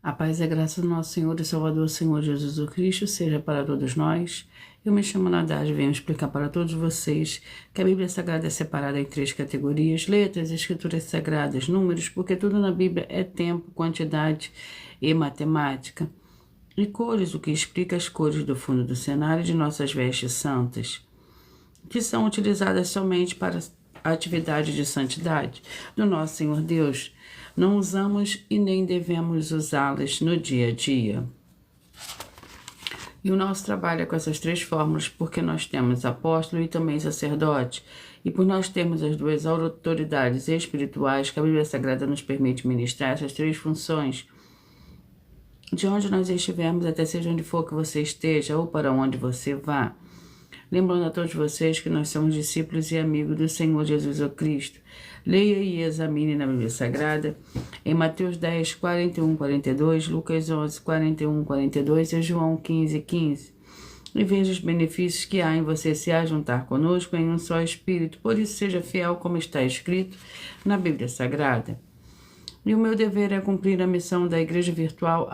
A paz e a graça do nosso Senhor e Salvador, Senhor Jesus Cristo, seja para todos nós. Eu me chamo Nadage e venho explicar para todos vocês que a Bíblia Sagrada é separada em 3 categorias: letras, escrituras sagradas, números, porque tudo na Bíblia é tempo, quantidade e matemática. E cores, o que explica as cores do fundo do cenário de nossas vestes santas, que são utilizadas somente para a atividade de santidade do nosso Senhor Deus. Não usamos e nem devemos usá-las no dia a dia. E o nosso trabalho é com essas 3 fórmulas, porque nós temos apóstolo e também sacerdote. E por nós termos as 2 autoridades espirituais que a Bíblia Sagrada nos permite ministrar essas 3 funções, de onde nós estivermos, até seja onde for que você esteja ou para onde você vá. Lembrando a todos vocês que nós somos discípulos e amigos do Senhor Jesus Cristo. Leia e examine na Bíblia Sagrada em Mateus 10, 41, 42, Lucas 11, 41, 42 e João 15, 15. E veja os benefícios que há em você se ajuntar conosco em um só Espírito. Por isso seja fiel como está escrito na Bíblia Sagrada. E o meu dever é cumprir a missão da Igreja Virtual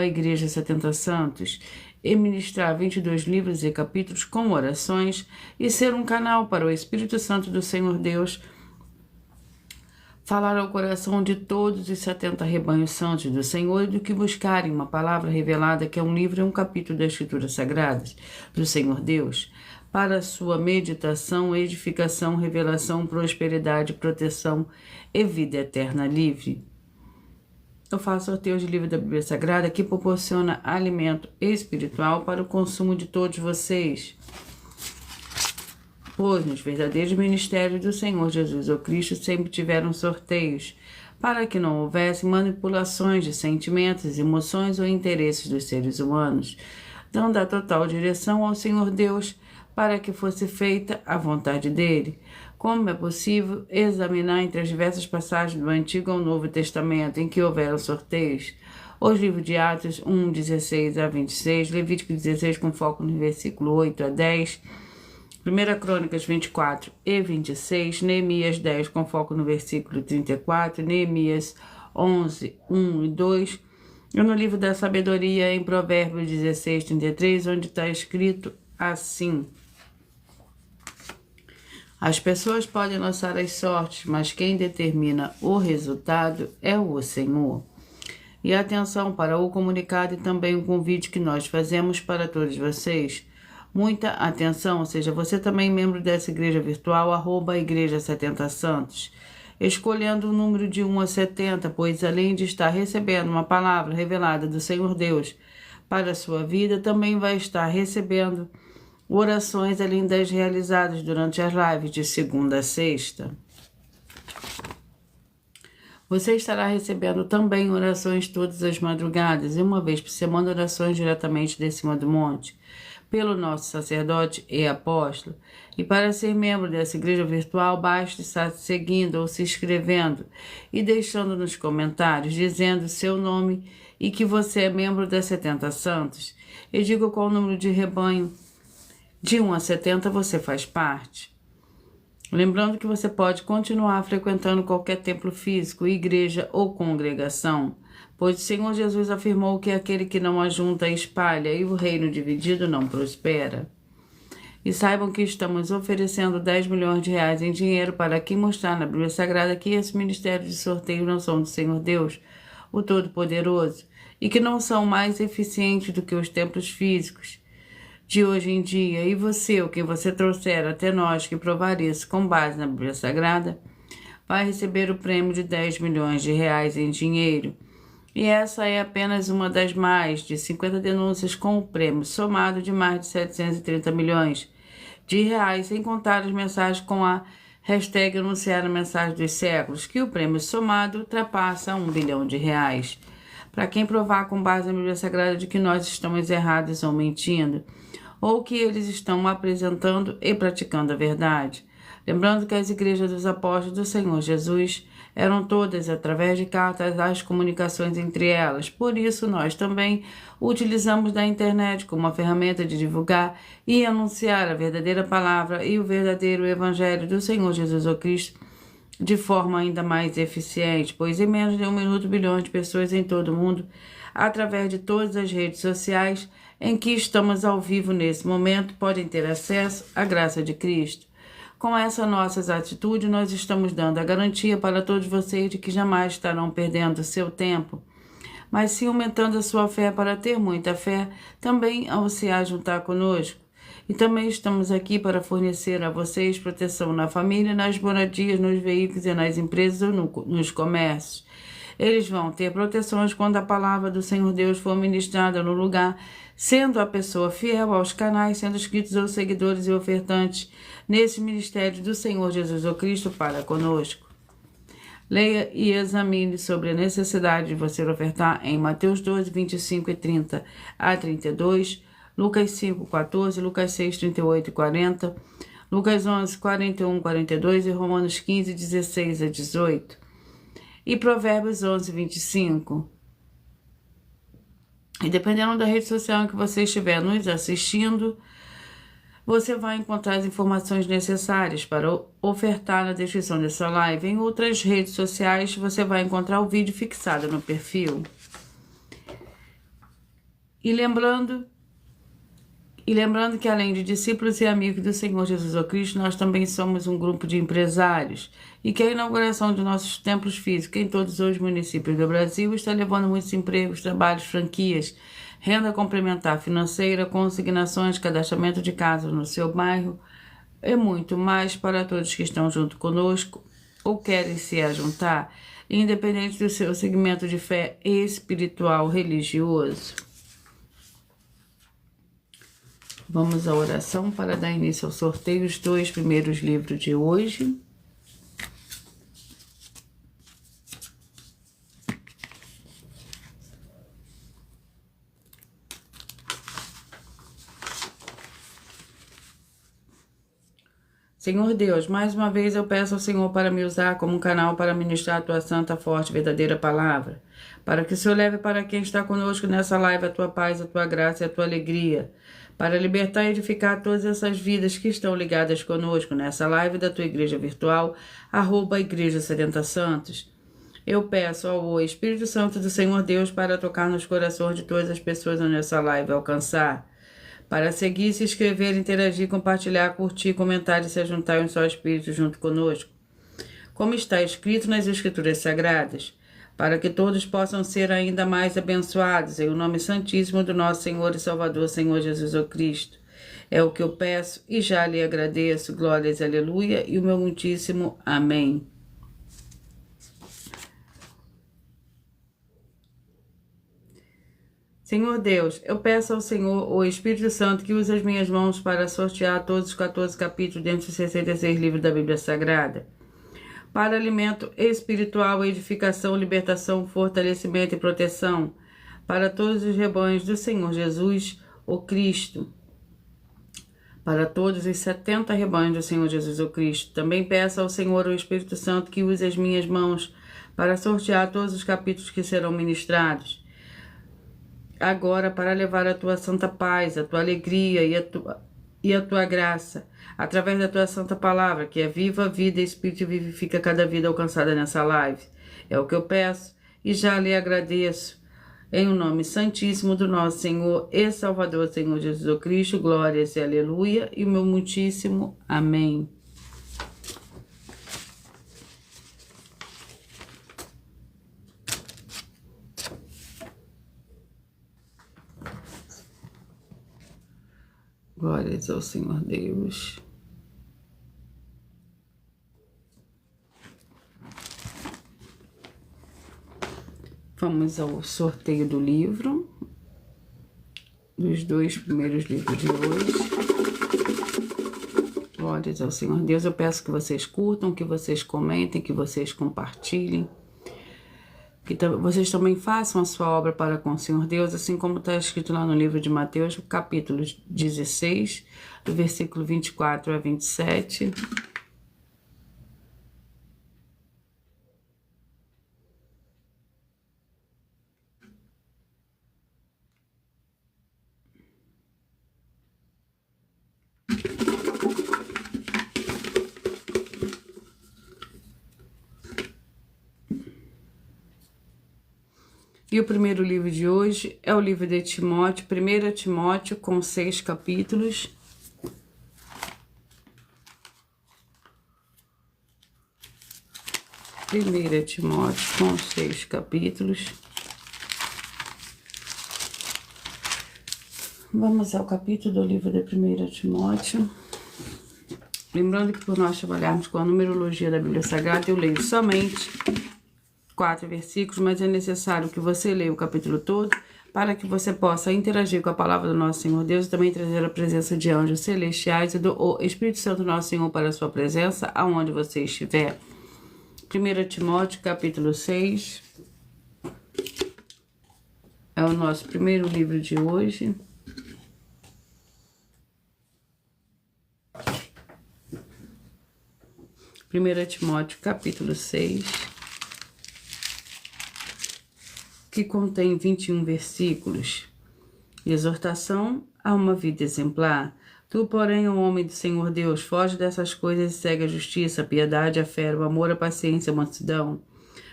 @Igreja 70 Santos, e ministrar 22 livros e capítulos com orações e ser um canal para o Espírito Santo do Senhor Deus falar ao coração de todos os 70 rebanhos santos do Senhor e do que buscarem uma palavra revelada, que é um livro e um capítulo das Escrituras Sagradas do Senhor Deus, para sua meditação, edificação, revelação, prosperidade, proteção e vida eterna livre. Eu faço sorteio de livro da Bíblia Sagrada que proporciona alimento espiritual para o consumo de todos vocês. Pois nos verdadeiros ministérios do Senhor Jesus Cristo sempre tiveram sorteios, para que não houvesse manipulações de sentimentos, emoções ou interesses dos seres humanos, dando a total direção ao Senhor Deus para que fosse feita a vontade dele. Como é possível examinar entre as diversas passagens do Antigo ao Novo Testamento em que houveram sorteios? Os livros de Atos 1, 16 a 26, Levítico 16 com foco no versículo 8 a 10, 1 Crônicas 24 e 26, Neemias 10 com foco no versículo 34, Neemias 11, 1 e 2, e no livro da Sabedoria em Provérbios 16, 33, onde está escrito assim: as pessoas podem lançar as sortes, mas quem determina o resultado é o Senhor. E atenção para o comunicado e também o convite que nós fazemos para todos vocês. Muita atenção, seja você também membro dessa igreja virtual, @Igreja 70 Santos, escolhendo o número de 1 a 70, pois além de estar recebendo uma palavra revelada do Senhor Deus para a sua vida, também vai estar recebendo orações além das realizadas durante as lives de segunda a sexta. Você estará recebendo também orações todas as madrugadas e uma vez por semana orações diretamente de cima do monte, pelo nosso sacerdote e apóstolo. E para ser membro dessa igreja virtual, basta estar seguindo ou se inscrevendo e deixando nos comentários, dizendo seu nome e que você é membro das 70 Santos. E diga qual o número de rebanho de 1 a 70 você faz parte. Lembrando que você pode continuar frequentando qualquer templo físico, igreja ou congregação, pois o Senhor Jesus afirmou que aquele que não ajunta espalha e o reino dividido não prospera. E saibam que estamos oferecendo 10 milhões de reais em dinheiro para aqui mostrar na Bíblia Sagrada que esse ministério de sorteio não são do Senhor Deus, o Todo-Poderoso, e que não são mais eficientes do que os templos físicos de hoje em dia. E você, o que você trouxer até nós que provar isso com base na Bíblia Sagrada, vai receber o prêmio de 10 milhões de reais em dinheiro. E essa é apenas uma das mais de 50 denúncias com o prêmio somado de mais de 730 milhões de reais, sem contar as mensagens com a hashtag anunciar a mensagem dos séculos, que o prêmio somado ultrapassa 1 bilhão de reais. Para quem provar com base na Bíblia Sagrada de que nós estamos errados ou mentindo, ou que eles estão apresentando e praticando a verdade. Lembrando que as igrejas dos apóstolos do Senhor Jesus eram todas através de cartas as comunicações entre elas. Por isso, nós também utilizamos da internet como uma ferramenta de divulgar e anunciar a verdadeira palavra e o verdadeiro evangelho do Senhor Jesus Cristo de forma ainda mais eficiente, pois em menos de 1 minuto bilhões de pessoas em todo o mundo através de todas as redes sociais em que estamos ao vivo nesse momento, podem ter acesso à graça de Cristo. Com essa nossa atitude, nós estamos dando a garantia para todos vocês de que jamais estarão perdendo seu tempo, mas sim aumentando a sua fé para ter muita fé, também ao se ajuntar conosco. E também estamos aqui para fornecer a vocês proteção na família, nas moradias, nos veículos e nas empresas ou nos comércios. Eles vão ter proteções quando a palavra do Senhor Deus for ministrada no lugar, sendo a pessoa fiel aos canais, sendo inscritos ou seguidores e ofertantes nesse ministério do Senhor Jesus o Cristo para conosco. Leia e examine sobre a necessidade de você ofertar em Mateus 12, 25 e 30 a 32, Lucas 5, 14, Lucas 6, 38 e 40, Lucas 11, 41 e 42 e Romanos 15, 16 a 18. E Provérbios 11, 25. E dependendo da rede social em que você estiver nos assistindo, você vai encontrar as informações necessárias para ofertar na descrição dessa live. Em outras redes sociais, você vai encontrar o vídeo fixado no perfil. E lembrando que além de discípulos e amigos do Senhor Jesus Cristo, nós também somos um grupo de empresários e que a inauguração de nossos templos físicos em todos os municípios do Brasil está levando muitos empregos, trabalhos, franquias, renda complementar financeira, consignações, cadastramento de casas no seu bairro e muito mais para todos que estão junto conosco ou querem se ajuntar, independente do seu segmento de fé espiritual religioso. Vamos à oração para dar início ao sorteio dos 2 primeiros livros de hoje. Senhor Deus, mais uma vez eu peço ao Senhor para me usar como um canal para ministrar a tua santa, forte, verdadeira palavra, para que o Senhor leve para quem está conosco nessa live a tua paz, a tua graça e a tua alegria, para libertar e edificar todas essas vidas que estão ligadas conosco nessa live da tua igreja virtual, @Igreja 70 Santos. Eu peço ao Espírito Santo do Senhor Deus para tocar nos corações de todas as pessoas nessa live alcançar, para seguir, se inscrever, interagir, compartilhar, curtir, comentar e se juntar em um só Espírito junto conosco, como está escrito nas Escrituras Sagradas, para que todos possam ser ainda mais abençoados em o nome santíssimo do nosso Senhor e Salvador, Senhor Jesus o Cristo. É o que eu peço e já lhe agradeço. Glórias, aleluia, e o meu muitíssimo amém. Senhor Deus, eu peço ao Senhor, o Espírito Santo, que use as minhas mãos para sortear todos os 14 capítulos dentro dos 66 livros da Bíblia Sagrada, para alimento espiritual, edificação, libertação, fortalecimento e proteção, para todos os rebanhos do Senhor Jesus, o Cristo, para todos os 70 rebanhos do Senhor Jesus, o Cristo. Também peço ao Senhor, o Espírito Santo, que use as minhas mãos para sortear todos os capítulos que serão ministrados, agora para levar a tua santa paz, a tua alegria e a tua graça, através da tua santa palavra, que é viva, vida e espírito e vivifica cada vida alcançada nessa live. É o que eu peço e já lhe agradeço, em o nome santíssimo do nosso Senhor e Salvador, Senhor Jesus Cristo. Glórias e aleluia, e o meu muitíssimo amém. Glórias ao Senhor Deus. Vamos ao sorteio do livro, dos 2 primeiros livros de hoje. Glórias ao Senhor Deus. Eu peço que vocês curtam, que vocês comentem, que vocês compartilhem, que vocês também façam a sua obra para com o Senhor Deus, assim como está escrito lá no livro de Mateus, capítulo 16, do versículo 24 a 27. E o primeiro livro de hoje é o livro de Timóteo, 1 Timóteo, com 6 capítulos. Primeira Timóteo, com 6 capítulos. Vamos ao capítulo do livro de 1 Timóteo. Lembrando que por nós trabalharmos com a numerologia da Bíblia Sagrada, eu leio somente 4 versículos, mas é necessário que você leia o capítulo todo para que você possa interagir com a palavra do nosso Senhor Deus e também trazer a presença de anjos celestiais e do Espírito Santo nosso Senhor para a sua presença, aonde você estiver. 1 Timóteo, capítulo 6, é o nosso primeiro livro de hoje. Primeira Timóteo, capítulo 6, que contém 21 versículos. Exortação a uma vida exemplar. Tu, porém, ó homem do Senhor Deus, foge dessas coisas e segue a justiça, a piedade, a fé, o amor, a paciência, a mansidão.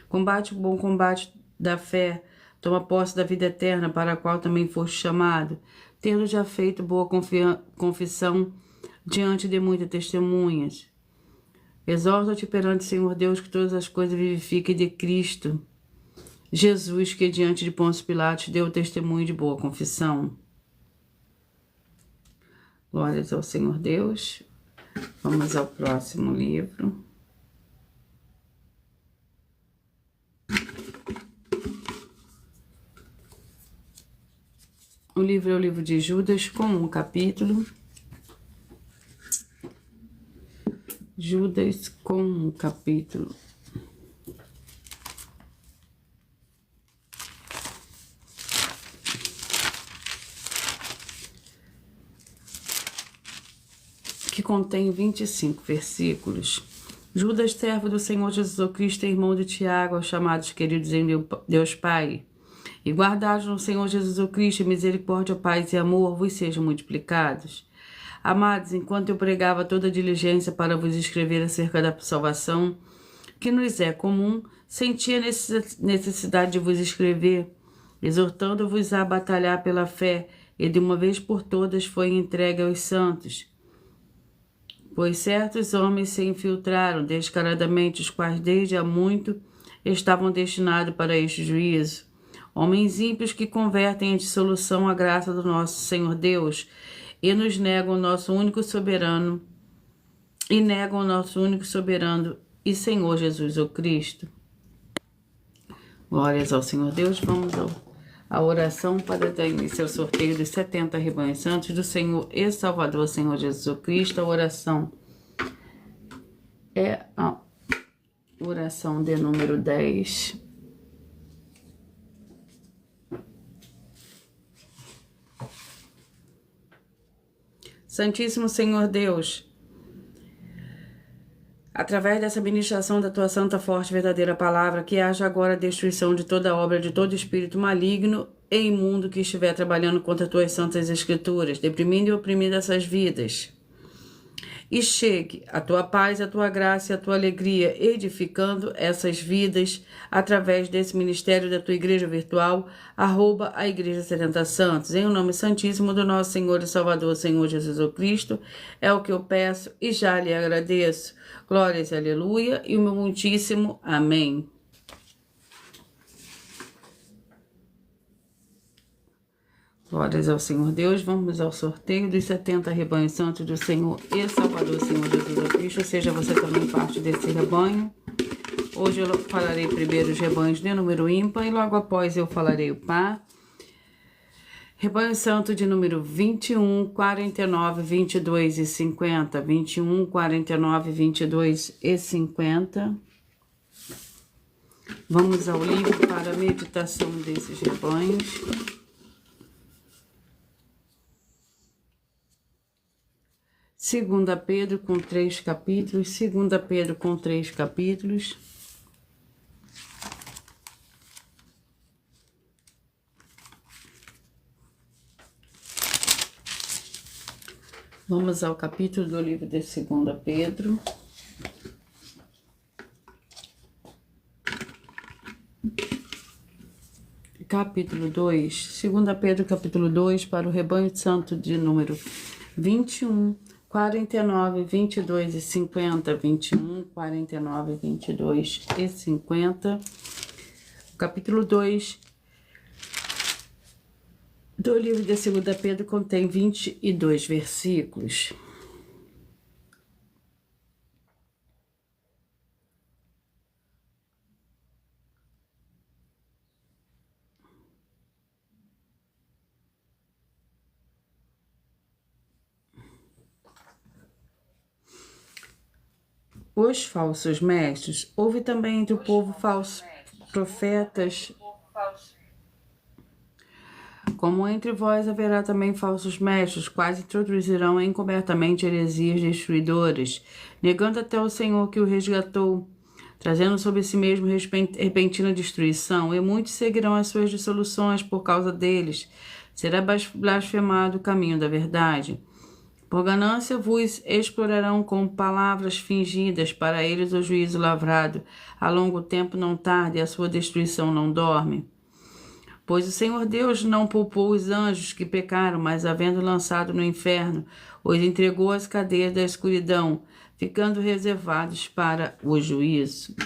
Combate o bom combate da fé, toma posse da vida eterna, para a qual também foste chamado, tendo já feito boa confissão diante de muitas testemunhas. Exorta-te perante o Senhor Deus que todas as coisas vivifiquem de Cristo Jesus, que diante de Pôncio Pilatos deu testemunho de boa confissão. Glórias ao Senhor Deus. Vamos ao próximo livro. O livro é o livro de Judas, com um capítulo. Judas, com um capítulo. Que contém 25 versículos. Judas, servo do Senhor Jesus Cristo, irmão de Tiago, aos chamados queridos em Deus Pai, e guardados no Senhor Jesus Cristo, misericórdia, paz e amor vos sejam multiplicados. Amados, enquanto eu pregava toda diligência para vos escrever acerca da salvação, que nos é comum, sentia necessidade de vos escrever, exortando-vos a batalhar pela fé, e de uma vez por todas foi entregue aos santos. Pois certos homens se infiltraram descaradamente, os quais desde há muito estavam destinados para este juízo. Homens ímpios que convertem em dissolução a graça do nosso Senhor Deus e nos negam o nosso único soberano e Senhor Jesus o Cristo. Glórias ao Senhor Deus. Vamos à oração para dar início ao sorteio dos 70 rebanhos santos do Senhor e Salvador, Senhor Jesus Cristo. A oração é a oração de número 10. Santíssimo Senhor Deus, através dessa ministração da tua santa, forte e verdadeira palavra, que haja agora a destruição de toda obra, de todo espírito maligno e imundo que estiver trabalhando contra as tuas santas escrituras, deprimindo e oprimindo essas vidas. E chegue a tua paz, a tua graça e a tua alegria, edificando essas vidas através desse ministério da tua igreja virtual, @ a Igreja 70 Santos. Em o nome santíssimo do nosso Senhor e Salvador, Senhor Jesus Cristo, é o que eu peço e já lhe agradeço. Glórias e aleluia, e o meu muitíssimo amém. Glórias ao Senhor Deus. Vamos ao sorteio dos 70 rebanhos santos do Senhor e Salvador, Senhor Jesus Cristo. Seja você também parte desse rebanho. Hoje eu falarei primeiro os rebanhos de número ímpar e logo após eu falarei o par. Rebanho santo de número 21, 49, 22 e 50. 21, 49, 22 e 50. Vamos ao livro para a meditação desses rebanhos. 2 Pedro com 3 capítulos, 2 Pedro com 3 capítulos. Vamos ao capítulo do livro de 2 Pedro. capítulo 2, 2 Pedro capítulo 2, para o rebanho santo de número 21, 49, 22 e 50, 21, 49, 22 e 50. O capítulo 2 do livro de 2 Pedro contém 22 versículos. Os falsos mestres. Houve também entre o povo falsos profetas, como entre vós haverá também falsos mestres, quais introduzirão encobertamente heresias destruidoras, negando até o Senhor que o resgatou, trazendo sobre si mesmo repentina destruição, e muitos seguirão as suas dissoluções por causa deles. Será blasfemado o caminho da verdade. Por ganância vos explorarão com palavras fingidas, para eles o juízo lavrado. A longo tempo não tarda e a sua destruição não dorme. Pois o Senhor Deus não poupou os anjos que pecaram, mas havendo lançado no inferno, os entregou às cadeias da escuridão, ficando reservados para o juízo.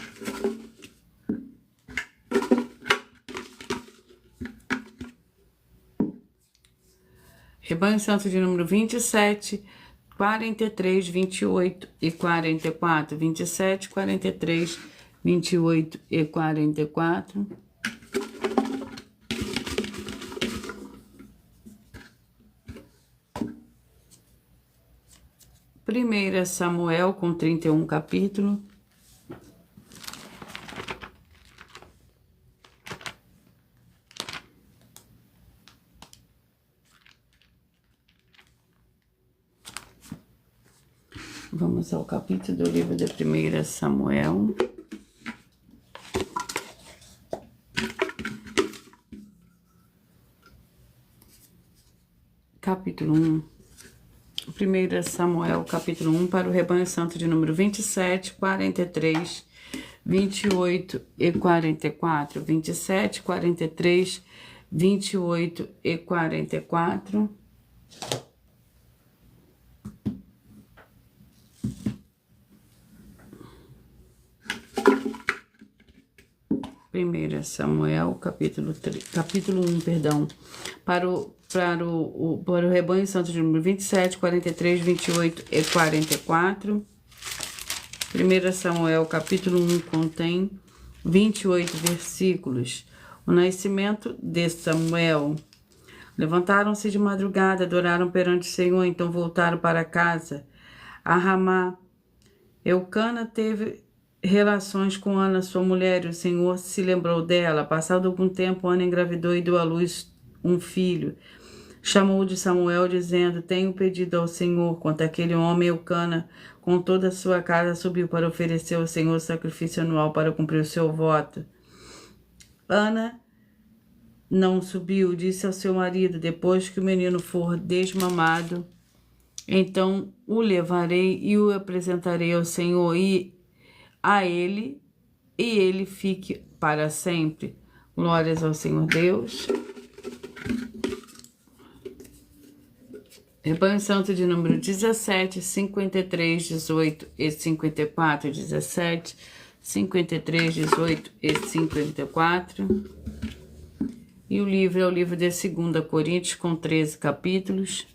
Rebanho Santo de número 27, 43, 28 e 44. 27, 43, 28 e 44. Primeira Samuel com 31 capítulo. Vamos ao capítulo do livro de 1 Samuel. Capítulo 1. 1 Samuel, capítulo 1, para o rebanho santo de número 27, 43, 28 e 44. 27, 43, 28 e 44. Primeira Samuel, capítulo 1, perdão, para o rebanho santo de número 27, 43, 28 e 44. 1 Samuel, capítulo 1, contém 28 versículos. O nascimento de Samuel. Levantaram-se de madrugada, adoraram perante o Senhor, então voltaram para casa. A Ramá. Eucana teve relações com Ana, sua mulher, e o Senhor se lembrou dela. Passado algum tempo, Ana engravidou e deu à luz um filho. Chamou de Samuel, dizendo: Tenho pedido ao Senhor. Quanto àquele homem, Eucana, com toda a sua casa, subiu para oferecer ao Senhor sacrifício anual para cumprir o seu voto. Ana não subiu, disse ao seu marido: Depois que o menino for desmamado, então o levarei e o apresentarei ao Senhor e ele fique para sempre. Glórias ao Senhor Deus. Rebanho Santo de número 17, 53, 18 e 54. 17, 53, 18 e 54. E o livro é o livro de 2 Coríntios, com 13 capítulos.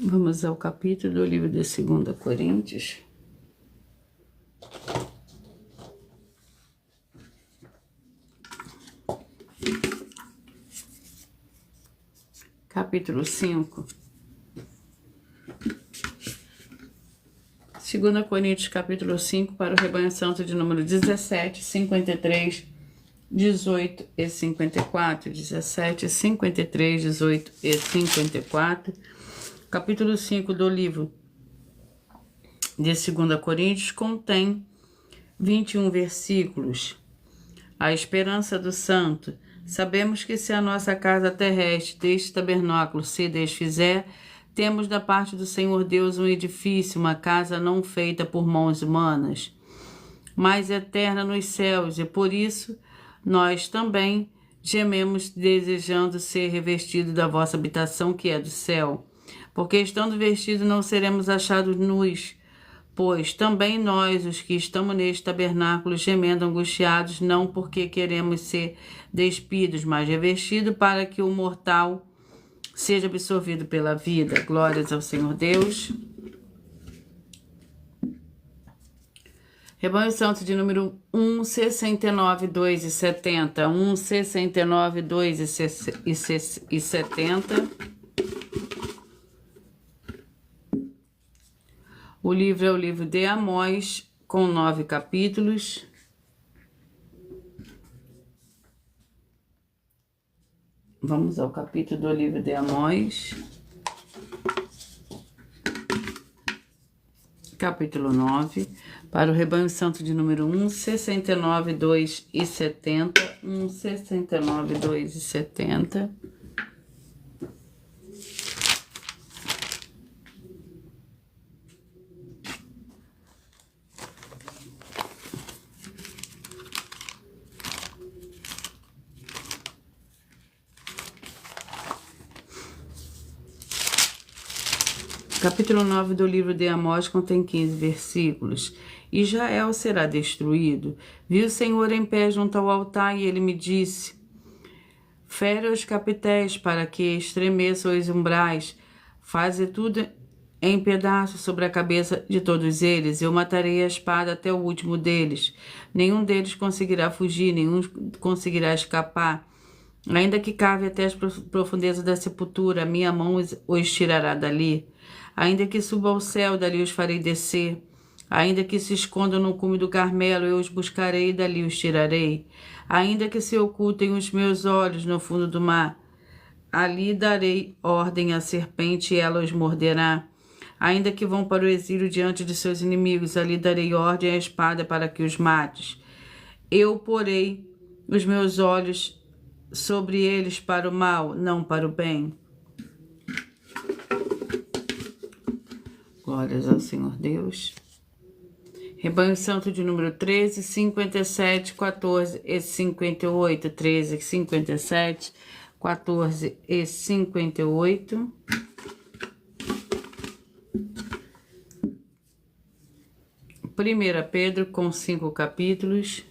Vamos ao capítulo do livro de 2 Coríntios. Capítulo 5. 2 Coríntios, capítulo 5, para o rebanho santo de número 17, 53, 18 e 54. 17, 53, 18 e 54. Capítulo 5 do livro de 2 Coríntios contém 21 versículos. A esperança do santo. Sabemos que se a nossa casa terrestre deste tabernáculo se desfizer, temos da parte do Senhor Deus um edifício, uma casa não feita por mãos humanas, mas eterna nos céus, e por isso nós também gememos desejando ser revestidos da vossa habitação que é do céu. Porque estando vestidos não seremos achados nus, pois também nós, os que estamos neste tabernáculo, gemendo angustiados, não porque queremos ser despidos, mas revestidos para que o mortal seja absorvido pela vida. Glórias ao Senhor Deus. Rebanho Santo de número 169, 2 e 70. 169, 2 e 70. O livro é o livro de Amós, com 9 capítulos. Vamos ao capítulo do livro de Amós. Capítulo 9. Para o Rebanho Santo de número 169, 2 e 70. 169, 2 e 70. Capítulo 9 do livro de Amós contém 15 versículos. Israel será destruído. Vi o Senhor em pé junto ao altar e ele me disse: fere os capitéis para que estremeçam os umbrais. Faze tudo em pedaços sobre a cabeça de todos eles. Eu matarei a espada até o último deles. Nenhum deles conseguirá fugir, nenhum conseguirá escapar. Ainda que cave até as profundezas da sepultura, a minha mão os tirará dali. Ainda que suba ao céu, dali os farei descer. Ainda que se escondam no cume do Carmelo, eu os buscarei e dali os tirarei. Ainda que se ocultem os meus olhos no fundo do mar, ali darei ordem à serpente e ela os morderá. Ainda que vão para o exílio diante de seus inimigos, ali darei ordem à espada para que os mates. Eu porei os meus olhos sobre eles para o mal, não para o bem. Glórias ao Senhor Deus. Rebanho Santo de número 13, 57, 14 e 58. 13, 57, 14 e 58. Primeira Pedro com 5 capítulos.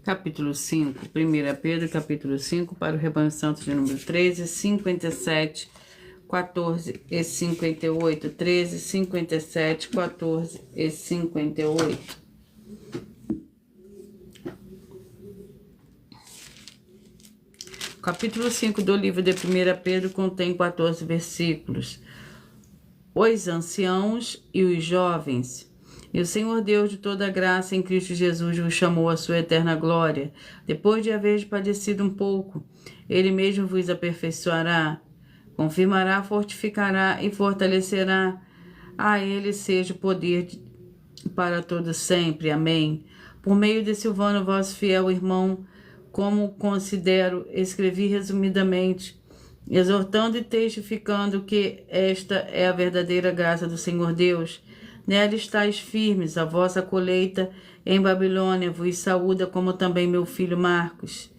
Capítulo 5, 1 Pedro, capítulo 5, para o Rebanho Santo de número 13, 57, 14 e 58. 13, 57, 14 e 58. Capítulo 5 do livro de 1 Pedro contém 14 versículos. Os anciãos e os jovens. E o Senhor Deus de toda a graça em Cristo Jesus vos chamou à sua eterna glória. Depois de haver padecido um pouco, Ele mesmo vos aperfeiçoará, confirmará, fortificará e fortalecerá. A Ele seja o poder para todo sempre. Amém. Por meio de Silvano, vosso fiel irmão, como considero, escrevi resumidamente, exortando e testificando que esta é a verdadeira graça do Senhor Deus. Nela estáis firmes, a vossa colheita em Babilônia vos saúda, como também meu filho Marcos.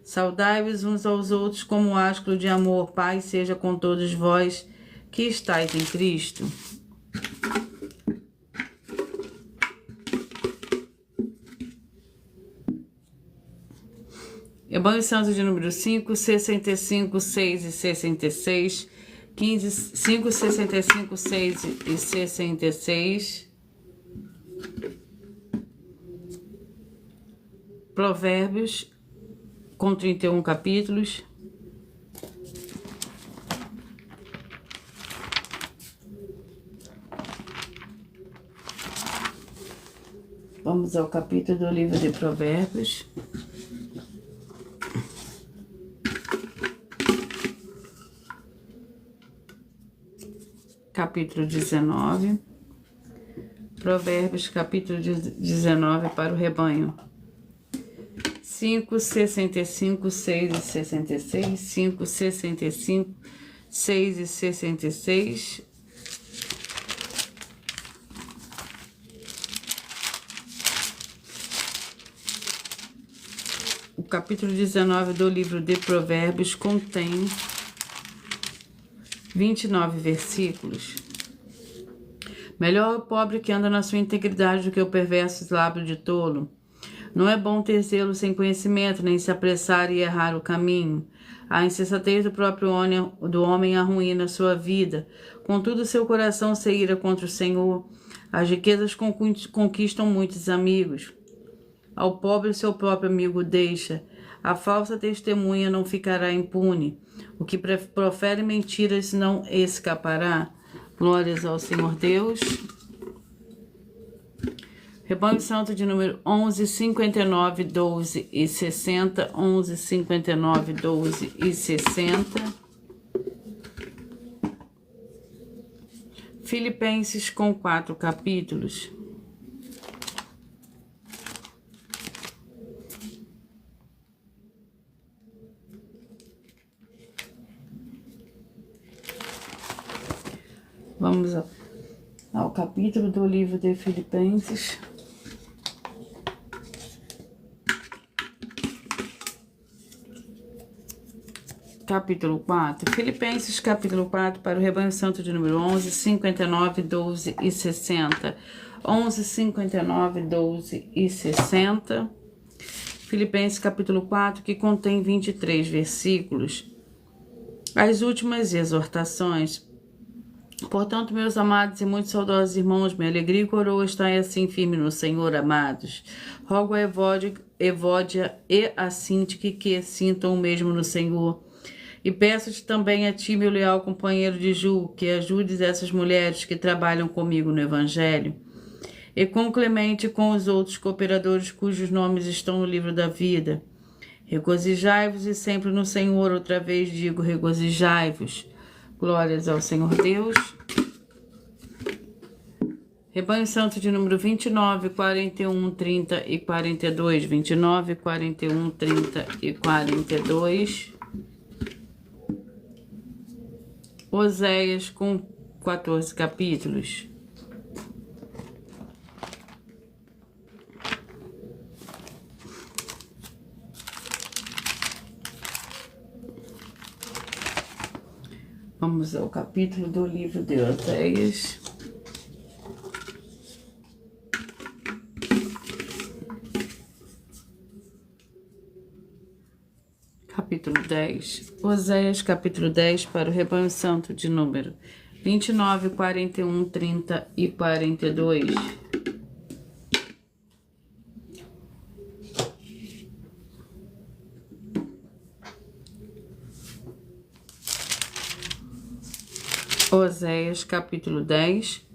Saudai-vos uns aos outros como asclo de amor. Paz seja com todos vós que estáis em Cristo. Rebanho Santo de número 5, 65, 6 e 66. 15, 5, 65, 6 e 66. Provérbios, com 31 capítulos. Vamos ao capítulo do livro de Provérbios. Capítulo 19. Provérbios, capítulo 19, para o rebanho. 5, 65, 6 e 66. 5, 65, 6 e 66. O capítulo 19 do livro de Provérbios contém 29 versículos. Melhor o pobre que anda na sua integridade do que o perverso lábio de tolo. Não é bom ter zelo sem conhecimento, nem se apressar e errar o caminho. A insensatez do homem arruína sua vida. Contudo, seu coração se ira contra o Senhor. As riquezas conquistam muitos amigos. Ao pobre seu próprio amigo deixa. A falsa testemunha não ficará impune. O que profere mentiras não escapará. Glórias ao Senhor Deus. Rebanho Santo de número 11, 59, 12 e 60. 11, 59, 12 e 60. Filipenses com 4 capítulos. Vamos ao capítulo do livro de Filipenses. Capítulo 4. Filipenses, capítulo 4, para o rebanho santo de número 11, 59, 12 e 60. 11, 59, 12 e 60. Filipenses, capítulo 4, que contém 23 versículos. As últimas exortações. Portanto, meus amados e muito saudosos irmãos, minha alegria e coroa está assim firme no Senhor, amados. Rogo a Evódia e a Sintique que sintam o mesmo no Senhor. E peço-te também a ti, meu leal companheiro de julgo, que ajudes essas mulheres que trabalham comigo no Evangelho. E com Clemente e com os outros cooperadores cujos nomes estão no livro da vida. Regozijai-vos e sempre no Senhor, outra vez digo, regozijai-vos. Glórias ao Senhor Deus. Rebanho Santo de número 29, 41, 30 e 42. 29, 41, 30 e 42. Oséias com 14 capítulos. Vamos ao capítulo do livro de Oséias. Capítulo 10. Oséias, capítulo 10, para o rebanho santo de número 29, 41, 30 e 42. Oséias, capítulo 10,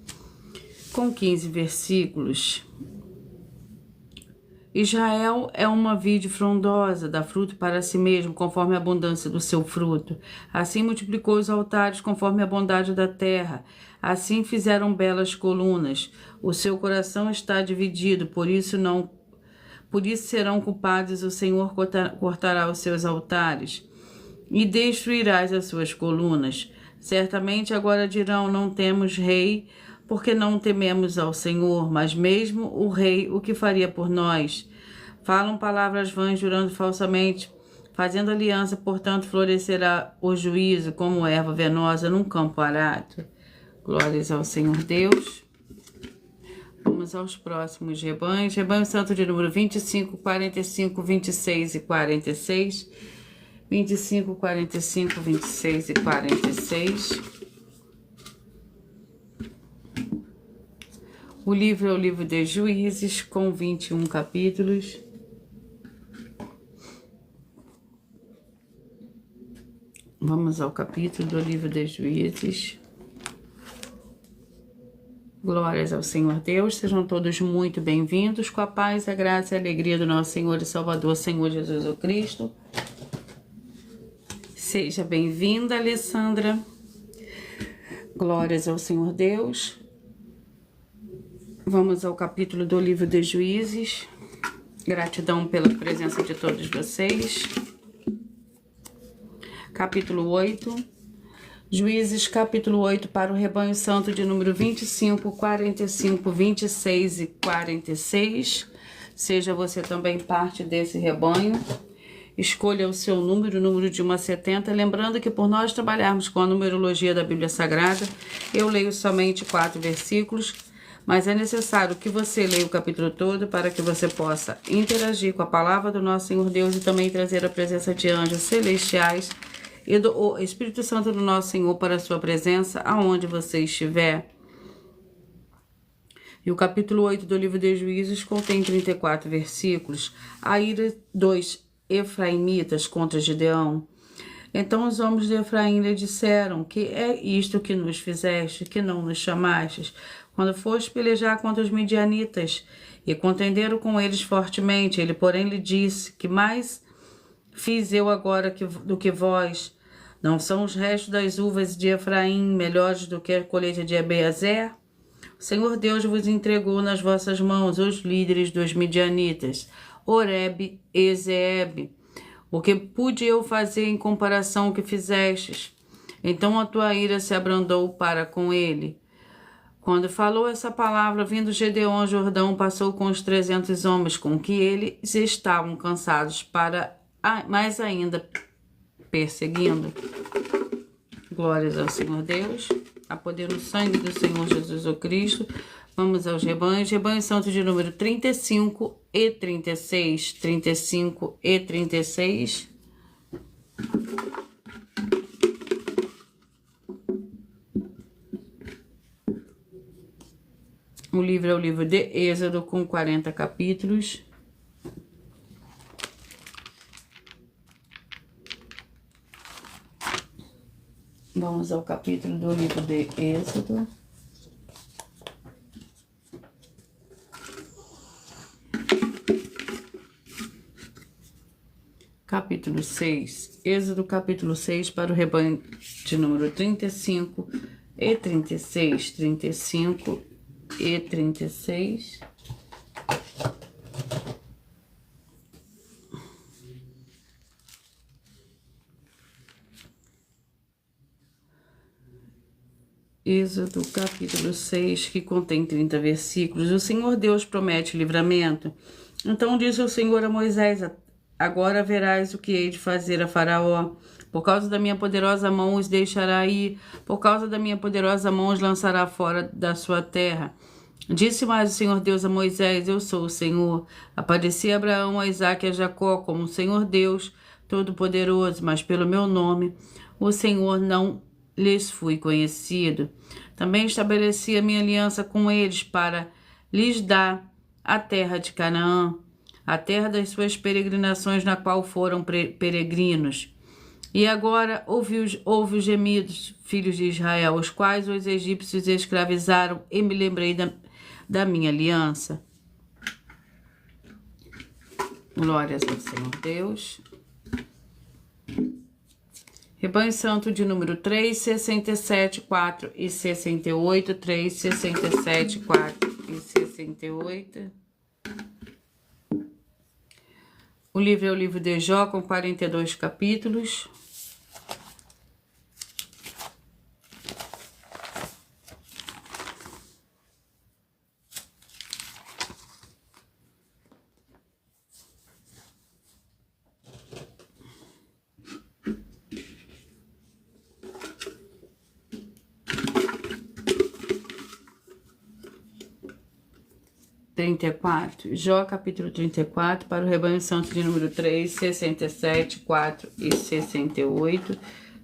com 15 versículos. Israel é uma vide frondosa, dá fruto para si mesmo, conforme a abundância do seu fruto. Assim multiplicou os altares, conforme a bondade da terra. Assim fizeram belas colunas. O seu coração está dividido, por isso serão culpados, o Senhor cortará os seus altares e destruirás as suas colunas. Certamente agora dirão, não temos rei, porque não tememos ao Senhor, mas mesmo o rei, o que faria por nós? Falam palavras vãs, jurando falsamente, fazendo aliança, portanto florescerá o juízo como erva venosa num campo arado. Glórias ao Senhor Deus. Vamos aos próximos rebanhos. Rebanho Santo de número 25, 45, 26 e 46. 25, 45, 26 e 46. O livro é o livro de Juízes, com 21 capítulos. Vamos ao capítulo do livro de Juízes. Glórias ao Senhor Deus, sejam todos muito bem-vindos, com a paz, a graça e a alegria do nosso Senhor e Salvador, Senhor Jesus o Cristo. Seja bem-vinda, Alessandra. Glórias ao Senhor Deus. Vamos ao capítulo do livro de Juízes. Gratidão pela presença de todos vocês. Capítulo 8. Juízes, capítulo 8, para o rebanho santo de número 25, 45, 26 e 46. Seja você também parte desse rebanho. Escolha o seu número, o número de 1 a 70. Lembrando que por nós trabalharmos com a numerologia da Bíblia Sagrada, eu leio somente 4 versículos, mas é necessário que você leia o capítulo todo para que você possa interagir com a palavra do nosso Senhor Deus e também trazer a presença de anjos celestiais e do Espírito Santo do nosso Senhor para a sua presença, aonde você estiver. E o capítulo 8 do livro de Juízes contém 34 versículos. A ira dos efraimitas contra Gideão. Então os homens de Efraim lhe disseram: que é isto que nos fizeste, que não nos chamastes, quando foste pelejar contra os midianitas? E contenderam com eles fortemente. Ele, porém, lhe disse: que mais fiz eu agora do que vós? Não são os restos das uvas de Efraim melhores do que a colheita de Ebeazer? O Senhor Deus vos entregou nas vossas mãos os líderes dos midianitas, Oreb e Zeeb. O que pude eu fazer em comparação ao que fizestes? Então a tua ira se abrandou para com ele. Quando falou essa palavra, vindo Gedeão ao Jordão, passou com os 300 homens com que eles estavam cansados, mais ainda perseguindo. Glórias ao Senhor Deus, a poder no sangue do Senhor Jesus o Cristo. Vamos aos rebanhos. Rebanho santo de número 35 e 36. 35 e 36. O livro é o livro de Êxodo, com 40 capítulos. Vamos ao capítulo do livro de Êxodo. Capítulo 6. Êxodo, capítulo 6, para o rebanho de número 35 e 36. 35 e 36. Êxodo, capítulo 6, que contém 30 versículos. O Senhor Deus promete livramento. Então disse o Senhor a Moisés: agora verás o que hei de fazer a Faraó. Por causa da minha poderosa mão os deixará ir, por causa da minha poderosa mão os lançará fora da sua terra. Disse mais o Senhor Deus a Moisés: eu sou o Senhor. Apareci a Abraão, a Isaque e a Jacó como o Senhor Deus Todo-Poderoso, mas pelo meu nome o Senhor não lhes fui conhecido. Também estabeleci a minha aliança com eles para lhes dar a terra de Canaã, a terra das suas peregrinações, na qual foram peregrinos. E agora ouve os gemidos, filhos de Israel, os quais os egípcios escravizaram, e me lembrei da minha aliança. Glórias ao Senhor Deus. Rebanho santo de número 3, 67, 4 e 68. 3, 67, 4 e 68. O livro é o livro de Jó, com 42 capítulos. Jó, capítulo 34, para o rebanho santo de número 3, 67, 4 e 68.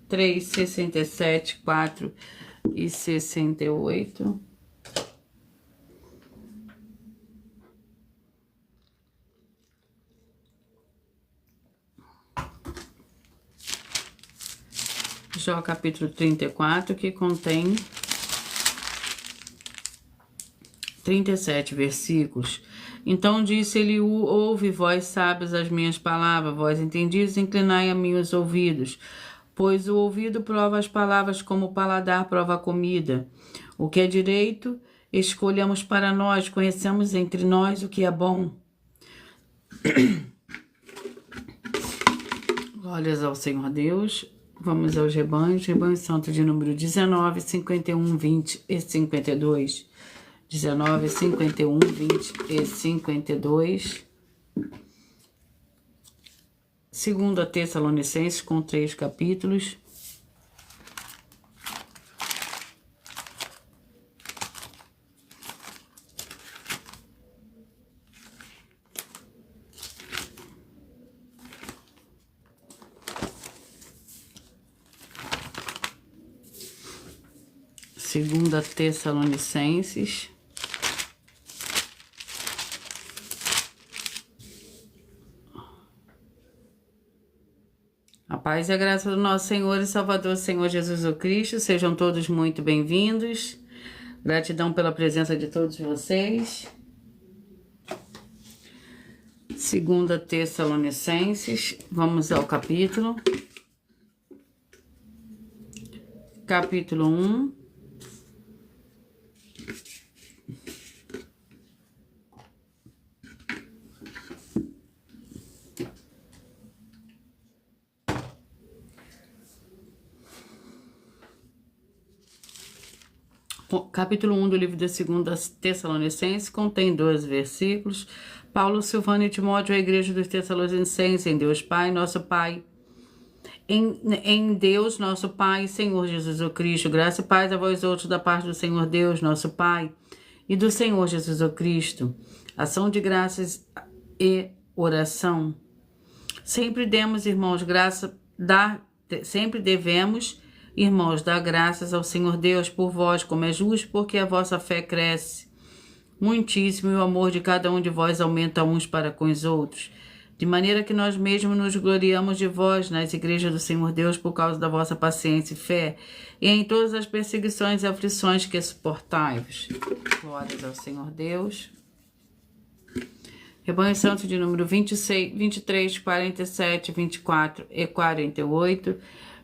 3, 67, 4 e 68. Jó, capítulo 34, que contém 37 versículos. Então disse-lhe: ouve, vós sábios, as minhas palavras, vós entendidos, inclinai a mim os ouvidos. Pois o ouvido prova as palavras, como o paladar prova a comida. O que é direito, escolhamos para nós, conhecemos entre nós o que é bom. Glórias ao Senhor Deus. Vamos aos rebanhos. Rebanho santo de número 19, 51, 20 e 52. 19, 51, 20 e 52. 2 Tessalonicenses, com 3 capítulos. Segunda Tessalonicenses. A paz e a graça do nosso Senhor e Salvador, Senhor Jesus Cristo, sejam todos muito bem-vindos. Gratidão pela presença de todos vocês. Segunda Tessalonicenses, vamos ao capítulo 1. Capítulo 1 do livro da 2 Tessalonicenses contém 12 versículos. Paulo, Silvano e Timóteo, a igreja dos Tessalonicenses, em Deus Pai, nosso Pai, em Deus, nosso Pai e Senhor Jesus Cristo, graça e paz a vós outros da parte do Senhor Deus, nosso Pai, e do Senhor Jesus Cristo. Ação de graças e oração. Sempre devemos, irmãos, dar graças ao Senhor Deus por vós, como é justo, porque a vossa fé cresce muitíssimo e o amor de cada um de vós aumenta uns para com os outros. De maneira que nós mesmos nos gloriamos de vós nas igrejas do Senhor Deus por causa da vossa paciência e fé, e em todas as perseguições e aflições que suportai-vos. Glórias ao Senhor Deus. Rebanho Santo de número 26, 23, 47, 24 e 48.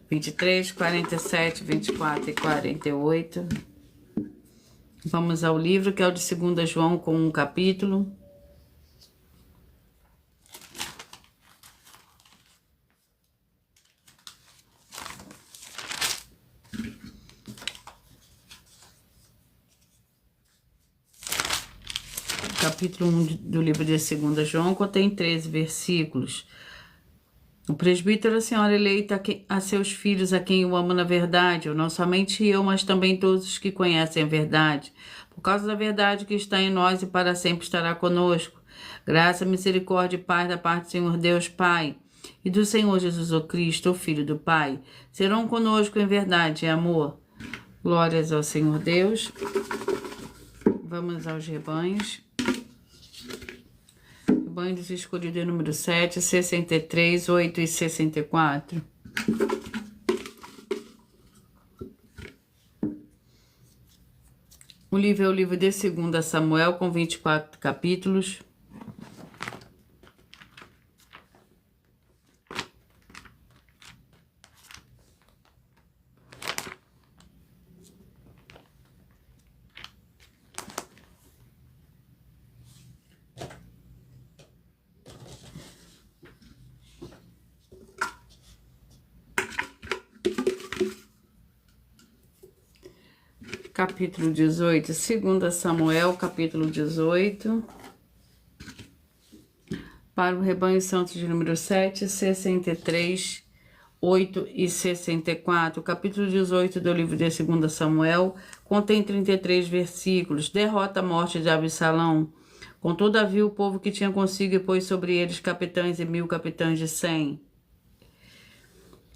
23, 47, 24 e 48. Vamos ao livro, que é o de 2 João, com um capítulo. Capítulo 1 do livro de 2 João contém 13 versículos. O presbítero, a senhora eleita a seus filhos, a quem eu amo na verdade, não somente eu, mas também todos os que conhecem a verdade, por causa da verdade que está em nós e para sempre estará conosco. Graça, misericórdia e paz da parte do Senhor Deus Pai e do Senhor Jesus Cristo, o Filho do Pai, serão conosco em verdade e amor. Glórias ao Senhor Deus. Vamos aos rebanhos. Rebanho dos escolhidos número 7, 63, 8 e 64. O livro é o livro de 2 Samuel, com 24 capítulos. Capítulo 18, 2 Samuel, capítulo 18. Para o rebanho santo de número 7, 63, 8 e 64. O capítulo 18 do livro de 2 Samuel contém 33 versículos. Derrota a morte de Absalão. Contudo, havia o povo que tinha consigo e pôs sobre eles capitães e 1000 capitães de 100.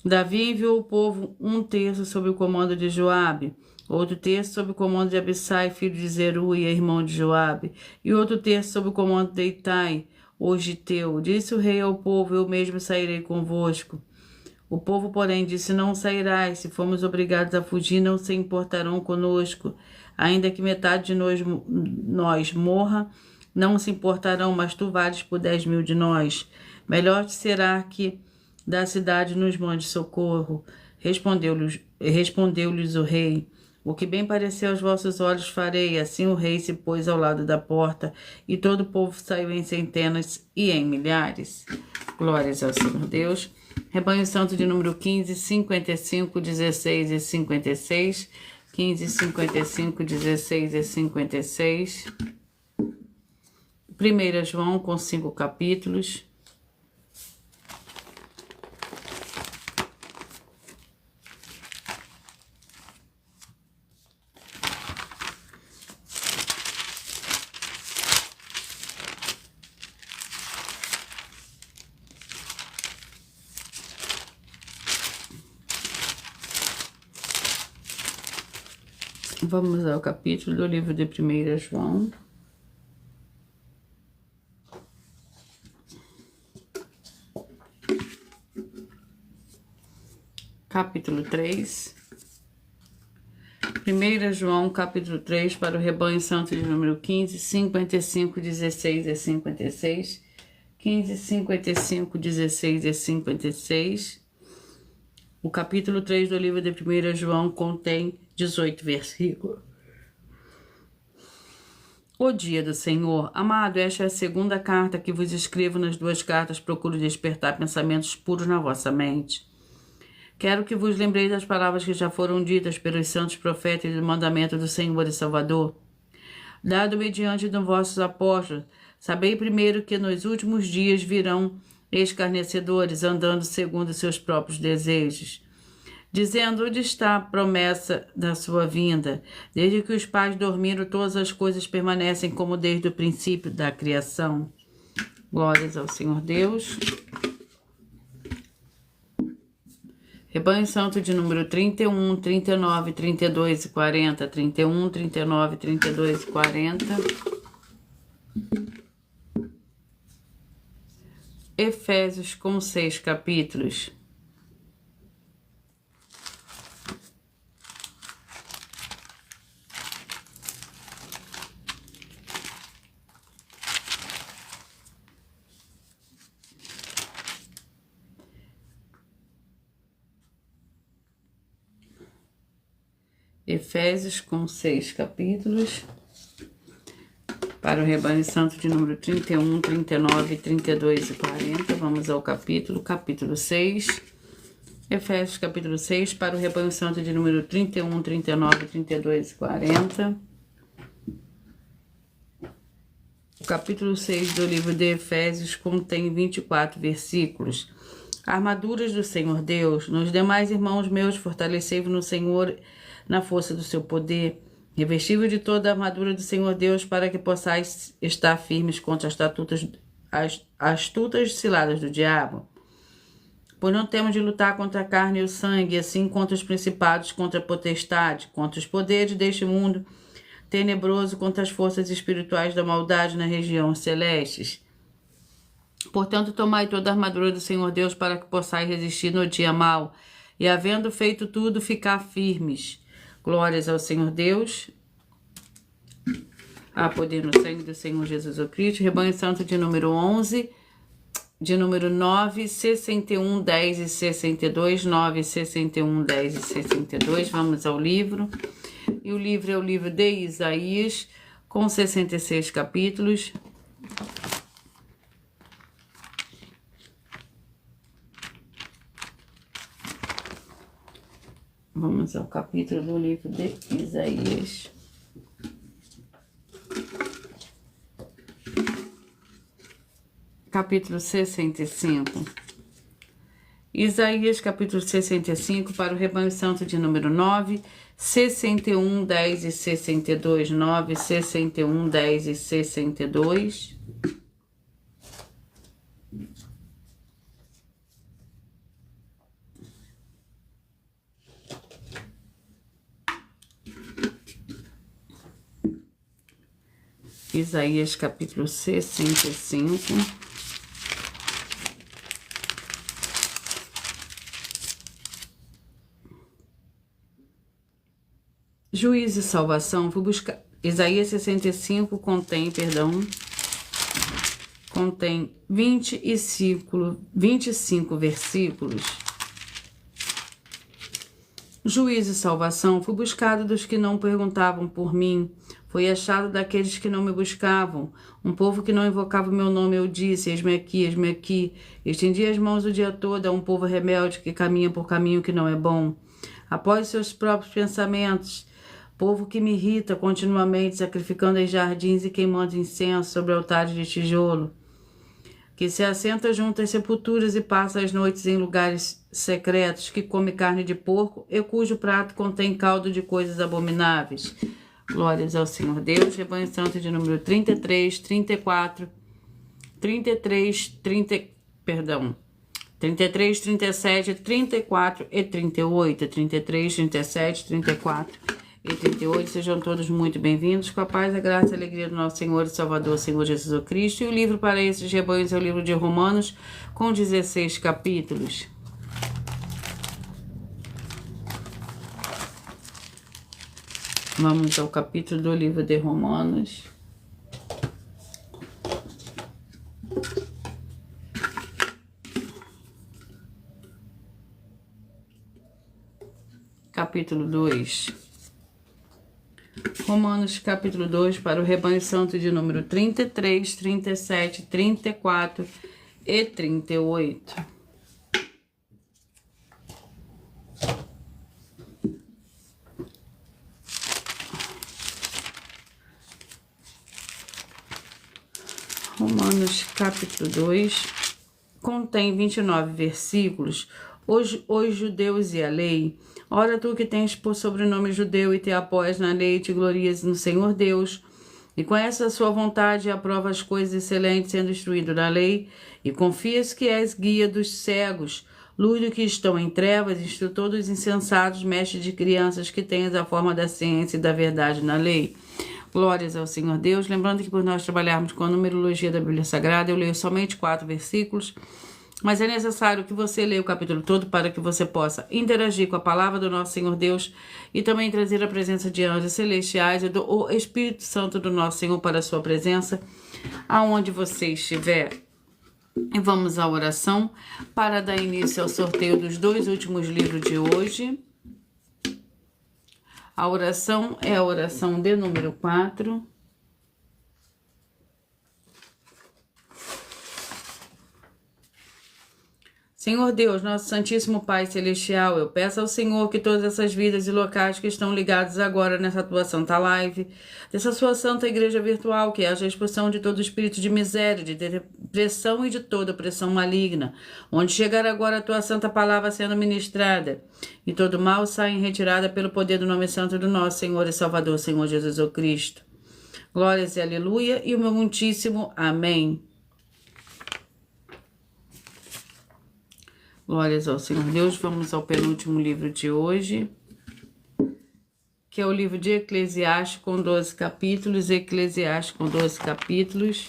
Davi enviou o povo 1/3 sob o comando de Joabe, outro terço sob o comando de Abissai, filho de Zeruia, irmão de Joabe, e outro terço sob o comando de Itai, o Giteu. Disse o rei ao povo: eu mesmo sairei convosco. O povo, porém, disse: Não sairás. Se formos obrigados a fugir, não se importarão conosco. Ainda que metade de nós morra, não se importarão, mas tu vales por 10.000 de nós. Melhor te será que da cidade nos mande socorro. Respondeu-lhes o rei: O que bem pareceu aos vossos olhos farei. Assim o rei se pôs ao lado da porta, e todo o povo saiu em centenas e em milhares. Glórias ao Senhor Deus. Rebanho Santo de número 15, 55, 16 e 56. 15, 55, 16 e 56. 1 João com 5 capítulos. Vamos ao capítulo do livro de 1 João. Capítulo 3. 1 João, capítulo 3, para o rebanho santo de número 15, 55, 16 e 56. 15, 55, 16 e 56. O capítulo 3 do livro de 1 João contém 18 versículos. O dia do Senhor. Amado, esta é a segunda carta que vos escrevo. Nas duas cartas procuro despertar pensamentos puros na vossa mente. Quero que vos lembreis das palavras que já foram ditas pelos santos profetas e do mandamento do Senhor e Salvador, dado mediante dos vossos apóstolos. Sabei primeiro que nos últimos dias virão escarnecedores, andando segundo seus próprios desejos, dizendo: onde está a promessa da sua vinda? Desde que os pais dormiram, todas as coisas permanecem como desde o princípio da criação. Glórias ao Senhor Deus. Rebanho Santo de número 31, 39, 32 e 40. 31, 39, 32 e 40. Efésios com 6 capítulos. Efésios com 6 capítulos. Para o rebanho santo de número 31, 39, 32 e 40. Vamos ao capítulo 6. Efésios capítulo 6, para o rebanho santo de número 31, 39, 32 e 40. O capítulo 6 do livro de Efésios contém 24 versículos. Armaduras do Senhor Deus. Nos demais, irmãos meus, fortalecei-vos no Senhor, na força do seu poder. Revesti-vos de toda a armadura do Senhor Deus, para que possais estar firmes contra as astutas ciladas do diabo. Pois não temos de lutar contra a carne e o sangue, assim contra os principados, contra a potestade, contra os poderes deste mundo tenebroso, contra as forças espirituais da maldade nas regiões celestes. Portanto, tomai toda a armadura do Senhor Deus, para que possais resistir no dia mau, e havendo feito tudo, ficar firmes. Glórias ao Senhor Deus. Há poder no sangue do Senhor Jesus Cristo. Rebanho Santo de número 11, de número 9, 61, 10 e 62. 9, 61, 10 e 62. Vamos ao livro. E o livro é o livro de Isaías, com 66 capítulos. Vamos ao capítulo do livro de Isaías. Capítulo 65. Isaías, capítulo 65, para o rebanho santo de número 9, 61, 10 e 62. 9, 61, 10 e 62. Isaías, capítulo 65. Juízo e salvação, fui buscar... Isaías 65 contém 25 versículos. Juízo e salvação, fui buscado dos que não perguntavam por mim, fui achado daqueles que não me buscavam. Um povo que não invocava o meu nome, eu disse, eis-me aqui, eis-me aqui. Estendi as mãos o dia todo a um povo rebelde que caminha por caminho que não é bom. Após seus próprios pensamentos, povo que me irrita continuamente, sacrificando em jardins e queimando incenso sobre altares de tijolo, que se assenta junto às sepulturas e passa as noites em lugares secretos, que come carne de porco e cujo prato contém caldo de coisas abomináveis. Glórias ao Senhor Deus. Rebanho Santo de número 33, 37, 34 e 38. 33, 37, 34 e 38. Sejam todos muito bem-vindos, com a paz, a graça e a alegria do nosso Senhor e Salvador, Senhor Jesus Cristo. E o livro para esses rebanhos é o livro de Romanos, com 16 capítulos. Vamos ao capítulo do livro de Romanos. Capítulo 2. Romanos, capítulo 2, para o rebanho santo de número 33, 37, 34 e 38. Romanos, capítulo 2, contém 29 versículos. Os judeus e a lei. Ora, tu que tens por sobrenome judeu e te apoias na lei, te glorias no Senhor Deus, e conheces a sua vontade e aprova as coisas excelentes, sendo instruído na lei, e confias que és guia dos cegos, luz do que estão em trevas, instrutor dos insensatos, mestre de crianças, que tens a forma da ciência e da verdade na lei. Glórias ao Senhor Deus. Lembrando que por nós trabalharmos com a numerologia da Bíblia Sagrada, eu leio somente 4 versículos, mas é necessário que você leia o capítulo todo para que você possa interagir com a palavra do nosso Senhor Deus e também trazer a presença de anjos celestiais e do Espírito Santo do nosso Senhor para a sua presença, aonde você estiver. E vamos à oração para dar início ao sorteio dos 2 últimos livros de hoje. A oração é a oração de número 4. Senhor Deus, nosso Santíssimo Pai Celestial, eu peço ao Senhor que todas essas vidas e locais que estão ligados agora nessa tua santa live, dessa sua santa igreja virtual, que haja a expulsão de todo espírito de miséria, de depressão e de toda opressão maligna, onde chegar agora a tua santa palavra sendo ministrada, e todo mal saia em retirada pelo poder do nome santo do nosso Senhor e Salvador, Senhor Jesus Cristo. Glórias e aleluia, e o meu muitíssimo amém. Glórias ao Senhor Deus. Vamos ao penúltimo livro de hoje, que é o livro de Eclesiastes com 12 capítulos. Eclesiastes com 12 capítulos.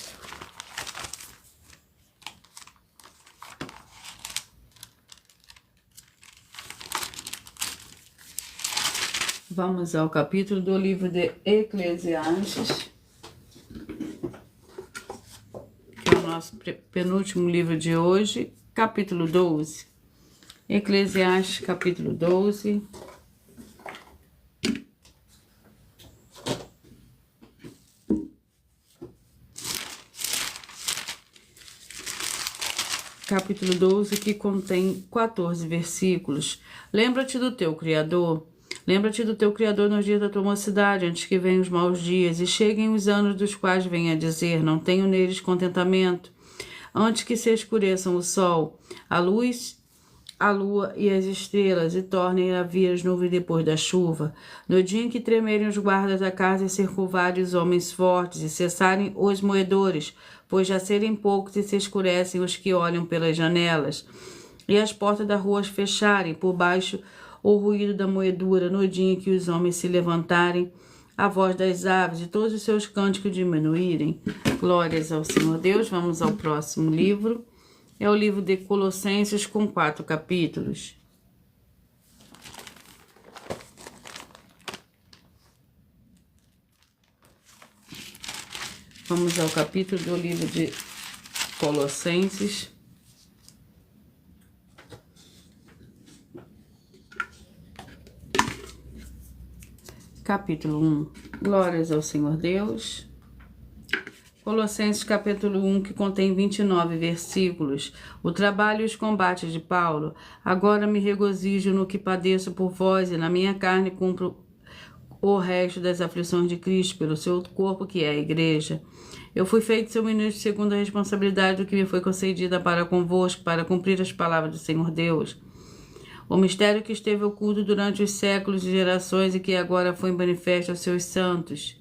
Vamos ao capítulo do livro de Eclesiastes, que é o nosso penúltimo livro de hoje, capítulo 12. Eclesiastes, capítulo 12. Capítulo 12, que contém 14 versículos. Lembra-te do teu Criador. Lembra-te do teu Criador nos dias da tua mocidade, antes que venham os maus dias, e cheguem os anos dos quais venha a dizer, não tenho neles contentamento. Antes que se escureçam o sol, a luz, a lua e as estrelas, e tornem a vir as nuvens depois da chuva, no dia em que tremerem os guardas da casa e circunvarem os homens fortes, e cessarem os moedores, pois já serem poucos e se escurecem os que olham pelas janelas, e as portas da rua fecharem, por baixo o ruído da moedura, no dia em que os homens se levantarem, a voz das aves e todos os seus cânticos diminuírem. Glórias ao Senhor Deus. Vamos ao próximo livro. É o livro de Colossenses com 4 capítulos. Vamos ao capítulo do livro de Colossenses. Capítulo 1. Glórias ao Senhor Deus. Colossenses capítulo 1, que contém 29 versículos. O trabalho e os combates de Paulo. Agora me regozijo no que padeço por vós, e na minha carne cumpro o resto das aflições de Cristo pelo seu corpo, que é a igreja. Eu fui feito seu ministro segundo a responsabilidade do que me foi concedida para convosco, para cumprir as palavras do Senhor Deus. O mistério que esteve oculto durante os séculos e gerações e que agora foi manifesto aos seus santos.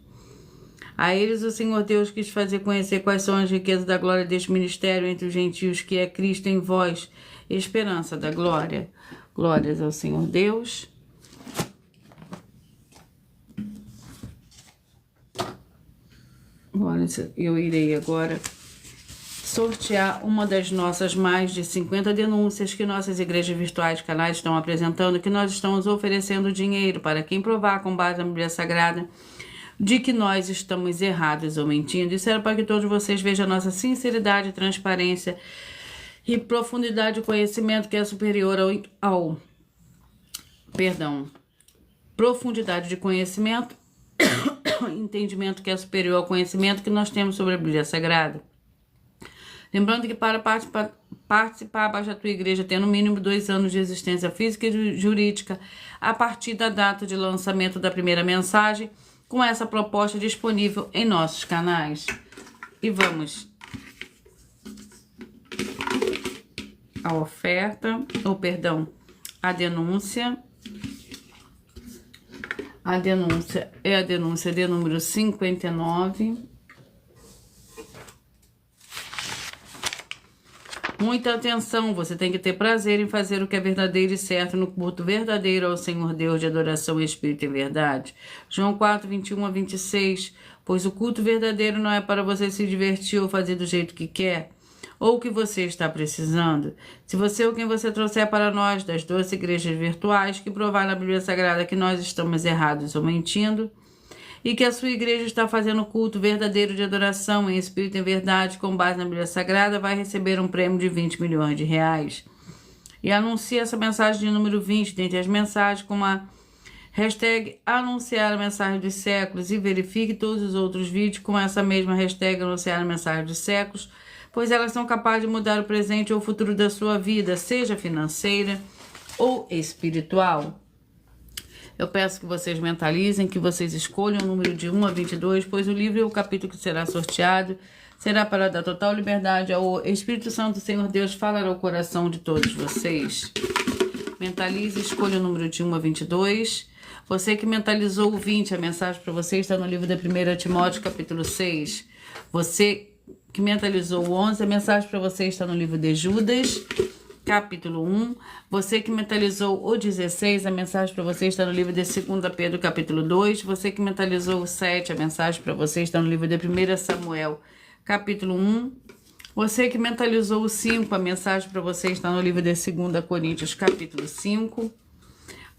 A eles o Senhor Deus quis fazer conhecer quais são as riquezas da glória deste ministério entre os gentios, que é Cristo em vós, esperança da glória. Glórias ao Senhor Deus. Eu irei agora sortear uma das nossas mais de 50 denúncias que nossas igrejas virtuais canais estão apresentando, que nós estamos oferecendo dinheiro para quem provar com base na Bíblia Sagrada de que nós estamos errados ou mentindo. Isso era para que todos vocês vejam a nossa sinceridade, transparência e profundidade de conhecimento, que é superior profundidade de conhecimento, entendimento que é superior ao conhecimento que nós temos sobre a Bíblia Sagrada. Lembrando que para participar, basta a tua igreja ter no mínimo 2 anos de existência física e jurídica a partir da data de lançamento da primeira mensagem, com essa proposta disponível em nossos canais. E vamos à oferta, a denúncia. A denúncia é a denúncia de número 59. Muita atenção, você tem que ter prazer em fazer o que é verdadeiro e certo no culto verdadeiro ao Senhor Deus de adoração, espírito e verdade. João 4, 21 a 26. Pois o culto verdadeiro não é para você se divertir ou fazer do jeito que quer, ou o que você está precisando. Se você ou quem você trouxer para nós das 12 igrejas virtuais que provar na Bíblia Sagrada que nós estamos errados ou mentindo, e que a sua igreja está fazendo culto verdadeiro de adoração em espírito e verdade com base na Bíblia Sagrada, vai receber um prêmio de 20 milhões de reais. E anuncie essa mensagem de número 20 dentre as mensagens com a hashtag anunciar a mensagem dos séculos, e verifique todos os outros vídeos com essa mesma hashtag anunciar a mensagem dos séculos, pois elas são capazes de mudar o presente ou o futuro da sua vida, seja financeira ou espiritual. Eu peço que vocês mentalizem, que vocês escolham o número de 1 a 22, pois o livro e o capítulo que será sorteado será para dar total liberdade ao Espírito Santo do Senhor Deus falar ao coração de todos vocês. Mentalize, escolha o número de 1 a 22. Você que mentalizou o 20, a mensagem para você está no livro da 1 Timóteo, capítulo 6. Você que mentalizou o 11, a mensagem para você está no livro de Judas, capítulo 1. Você que mentalizou o 16, a mensagem para você está no livro de 2 Pedro, capítulo 2. Você que mentalizou o 7, a mensagem para você está no livro de 1 Samuel, capítulo 1. Você que mentalizou o 5, a mensagem para você está no livro de 2 Coríntios, capítulo 5.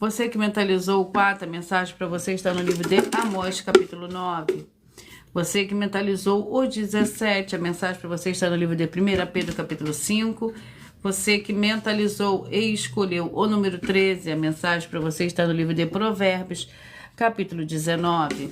Você que mentalizou o 4, a mensagem para você está no livro de Amós, capítulo 9. Você que mentalizou o 17, a mensagem para você está no livro de 1 Pedro, capítulo 5. Você que mentalizou e escolheu o número 13, a mensagem para você está no livro de Provérbios, capítulo 19.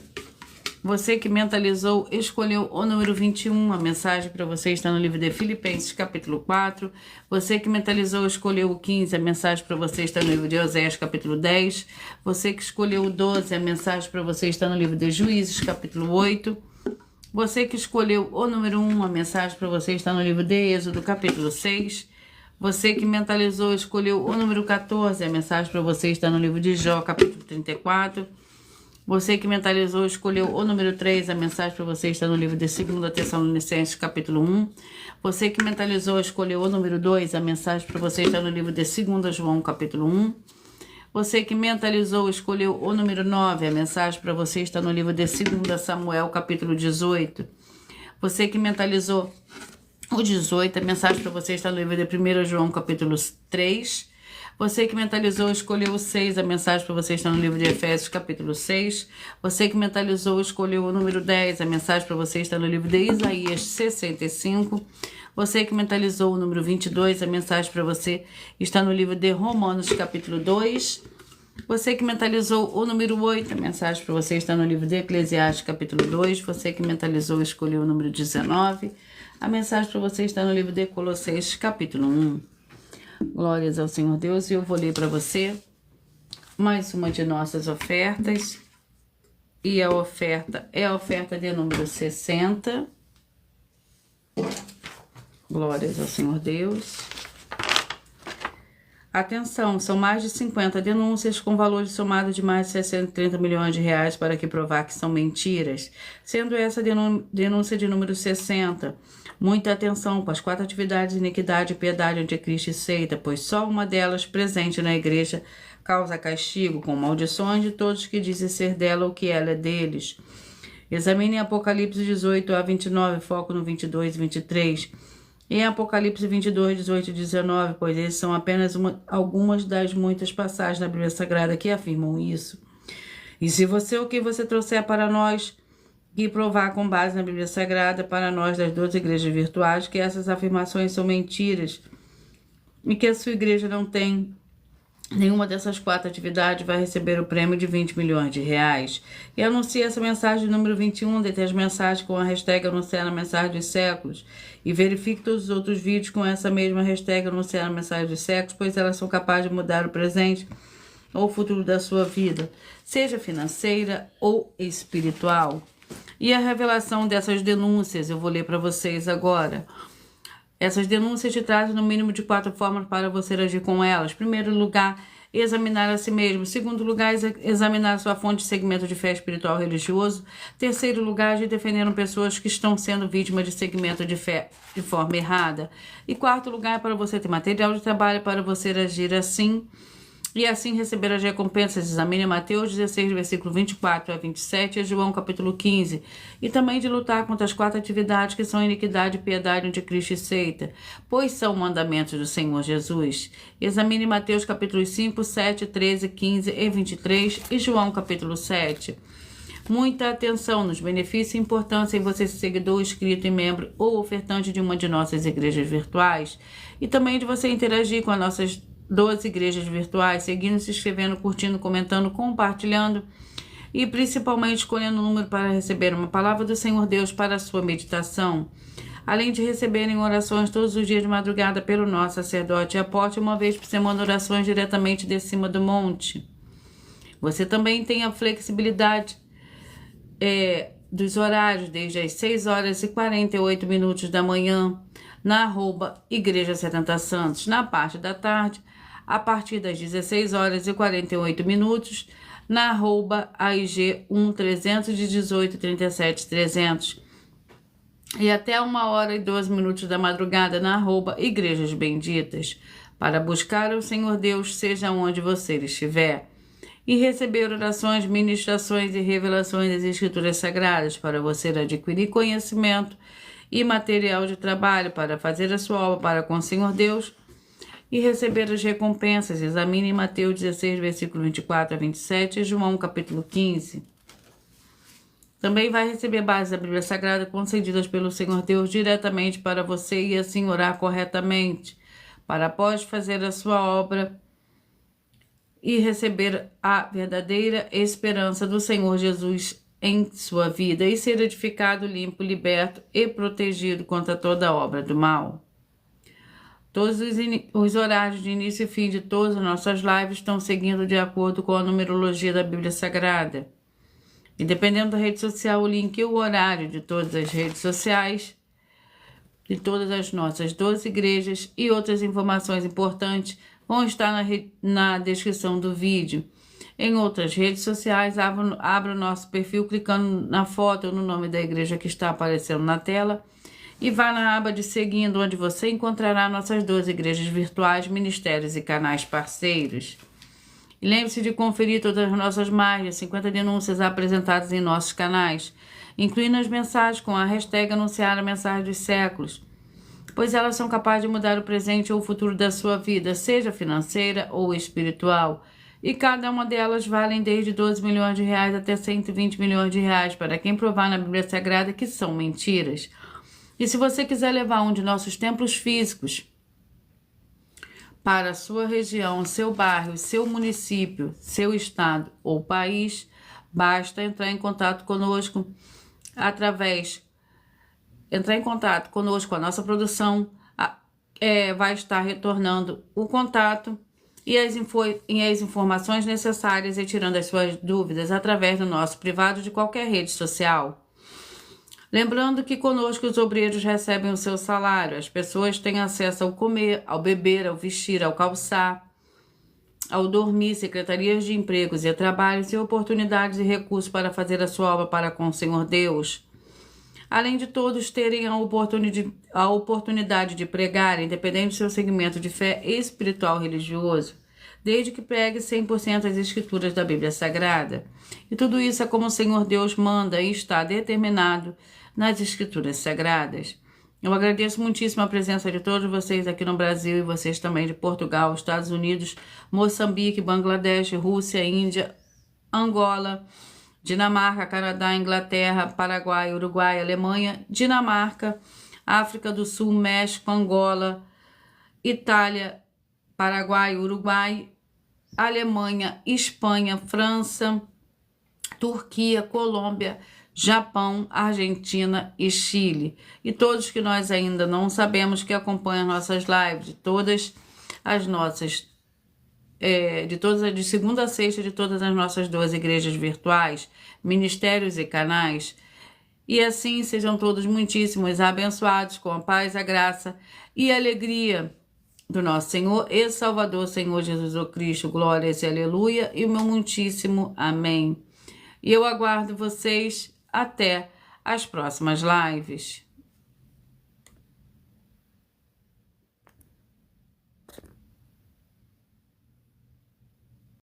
Você que mentalizou e escolheu o número 21, a mensagem para você está no livro de Filipenses, capítulo 4. Você que mentalizou e escolheu o 15, a mensagem para você está no livro de Oséias, capítulo 10. Você que escolheu o 12, a mensagem para você está no livro de Juízes, capítulo 8. Você que escolheu o número 1, a mensagem para você está no livro de Êxodo, capítulo 6. Você que mentalizou e escolheu o número 14, a mensagem para você está no livro de Jó, capítulo 34. Você que mentalizou e escolheu o número 3, a mensagem para você está no livro de 2 Tessalonicenses, capítulo 1. Você que mentalizou e escolheu o número 2, a mensagem para você está no livro de 2 João, capítulo 1. Você que mentalizou e escolheu o número 9, a mensagem para você está no livro de 2 Samuel, capítulo 18. Você que mentalizou o 18, a mensagem para você está no livro de 1 João, capítulo 3. Você que mentalizou, escolheu o 6, a mensagem para você está no livro de Efésios, capítulo 6. Você que mentalizou, escolheu o número 10, a mensagem para você está no livro de Isaías 65. Você que mentalizou o número 22, a mensagem para você está no livro de Romanos, capítulo 2. Você que mentalizou o número 8, a mensagem para você está no livro de Eclesiastes, capítulo 2. Você que mentalizou, escolheu o número 19. A mensagem para você está no livro de Colossenses, capítulo 1. Glórias ao Senhor Deus. E eu vou ler para você mais uma de nossas ofertas. E a oferta é a oferta de número 60. Glórias ao Senhor Deus. Atenção, são mais de 50 denúncias com valor somado de mais de 630 milhões de reais para que provar que são mentiras, sendo essa denúncia de número 60. Muita atenção com as 4 atividades de iniquidade, piedade, anticristo e seita, pois só uma delas presente na igreja causa castigo com maldições de todos que dizem ser dela ou que ela é deles. Examine Apocalipse 18 a 29, foco no 22 e 23. Em Apocalipse 22, 18 e 19, pois esses são apenas algumas das muitas passagens na Bíblia Sagrada que afirmam isso. E se você o que você trouxer para nós e provar com base na Bíblia Sagrada para nós das 12 igrejas virtuais que essas afirmações são mentiras e que a sua igreja não tem nenhuma dessas 4 atividades, vai receber o prêmio de 20 milhões de reais. E anuncie essa mensagem número 21, detém as mensagens com a hashtag anunciar a mensagem dos séculos. E verifique todos os outros vídeos com essa mesma hashtag anunciar a mensagem dos séculos, pois elas são capazes de mudar o presente ou o futuro da sua vida, seja financeira ou espiritual. E a revelação dessas denúncias, eu vou ler para vocês agora. Essas denúncias te trazem no mínimo de 4 formas para você agir com elas. Primeiro lugar, examinar a si mesmo. Segundo lugar, examinar a sua fonte de segmento de fé espiritual religioso. Terceiro lugar, agir defendendo pessoas que estão sendo vítimas de segmento de fé de forma errada. E quarto lugar, para você ter material de trabalho para você agir assim e assim receber as recompensas. Examine Mateus 16, versículo 24 a 27 e João capítulo 15. E também de lutar contra as 4 atividades que são iniquidade, piedade, anticristo e seita, pois são mandamentos do Senhor Jesus. Examine Mateus capítulos 5, 7, 13, 15 e 23 e João capítulo 7. Muita atenção nos benefícios e importância em você ser seguidor, inscrito e membro ou ofertante de uma de nossas igrejas virtuais. E também de você interagir com as nossas 12 igrejas virtuais, seguindo, se inscrevendo, curtindo, comentando, compartilhando e principalmente escolhendo o número para receber uma palavra do Senhor Deus para a sua meditação. Além de receberem orações todos os dias de madrugada pelo nosso sacerdote e apóstolo, uma vez por semana orações diretamente de cima do monte. Você também tem a flexibilidade dos horários, desde as 6 horas e 48 minutos da manhã, na @Igreja 70 Santos, na parte da tarde, a partir das 16 horas e 48 minutos, na @AIG 1300 de 18 37 300 e até 1 hora e 12 minutos da madrugada na @Igrejas Benditas, para buscar o Senhor Deus, seja onde você estiver, e receber orações, ministrações e revelações das Escrituras Sagradas, para você adquirir conhecimento e material de trabalho para fazer a sua obra para com o Senhor Deus e receber as recompensas. Examine Mateus 16, versículo 24 a 27 e João capítulo 15. Também vai receber bases da Bíblia Sagrada concedidas pelo Senhor Deus diretamente para você e assim orar corretamente, para após fazer a sua obra e receber a verdadeira esperança do Senhor Jesus em sua vida e ser edificado, limpo, liberto e protegido contra toda obra do mal. Todos os horários de início e fim de todas as nossas lives estão seguindo de acordo com a numerologia da Bíblia Sagrada. E dependendo da rede social, o link e o horário de todas as redes sociais, de todas as nossas 12 igrejas e outras informações importantes vão estar na descrição do vídeo. Em outras redes sociais, abra o nosso perfil clicando na foto ou no nome da igreja que está aparecendo na tela e vá na aba de seguindo, onde você encontrará nossas 12 igrejas virtuais, ministérios e canais parceiros. E lembre-se de conferir todas as nossas mais de 50 denúncias apresentadas em nossos canais, incluindo as mensagens com a hashtag anunciar a mensagem dos séculos, pois elas são capazes de mudar o presente ou o futuro da sua vida, seja financeira ou espiritual. E cada uma delas valem desde 12 milhões de reais até 120 milhões de reais, para quem provar na Bíblia Sagrada que são mentiras. E se você quiser levar um de nossos templos físicos para a sua região, seu bairro, seu município, seu estado ou país, basta entrar em contato conosco a nossa produção vai estar retornando o contato e as informações necessárias e tirando as suas dúvidas através do nosso privado de qualquer rede social. Lembrando que conosco os obreiros recebem o seu salário, as pessoas têm acesso ao comer, ao beber, ao vestir, ao calçar, ao dormir, secretarias de empregos e trabalhos e oportunidades e recursos para fazer a sua obra para com o Senhor Deus. Além de todos terem a oportunidade de pregar, independente do seu segmento de fé espiritual religioso, desde que pregue 100% as escrituras da Bíblia Sagrada. E tudo isso é como o Senhor Deus manda e está determinado nas escrituras sagradas. Eu agradeço muitíssimo a presença de todos vocês aqui no Brasil e vocês também de Portugal, Estados Unidos, Moçambique, Bangladesh, Rússia, Índia, Angola, Dinamarca, Canadá, Inglaterra, Paraguai, Uruguai, Alemanha, Dinamarca, África do Sul, México, Angola, Itália, Paraguai, Uruguai, Alemanha, Espanha, França, Turquia, Colômbia, Japão, Argentina e Chile. E todos que nós ainda não sabemos que acompanham nossas lives, de segunda a sexta, de todas as nossas 12 igrejas virtuais, ministérios e canais. E assim sejam todos muitíssimos abençoados com a paz, a graça e a alegria do nosso Senhor e Salvador, Senhor Jesus Cristo. Glórias e aleluia e o meu muitíssimo amém. E eu aguardo vocês até as próximas lives.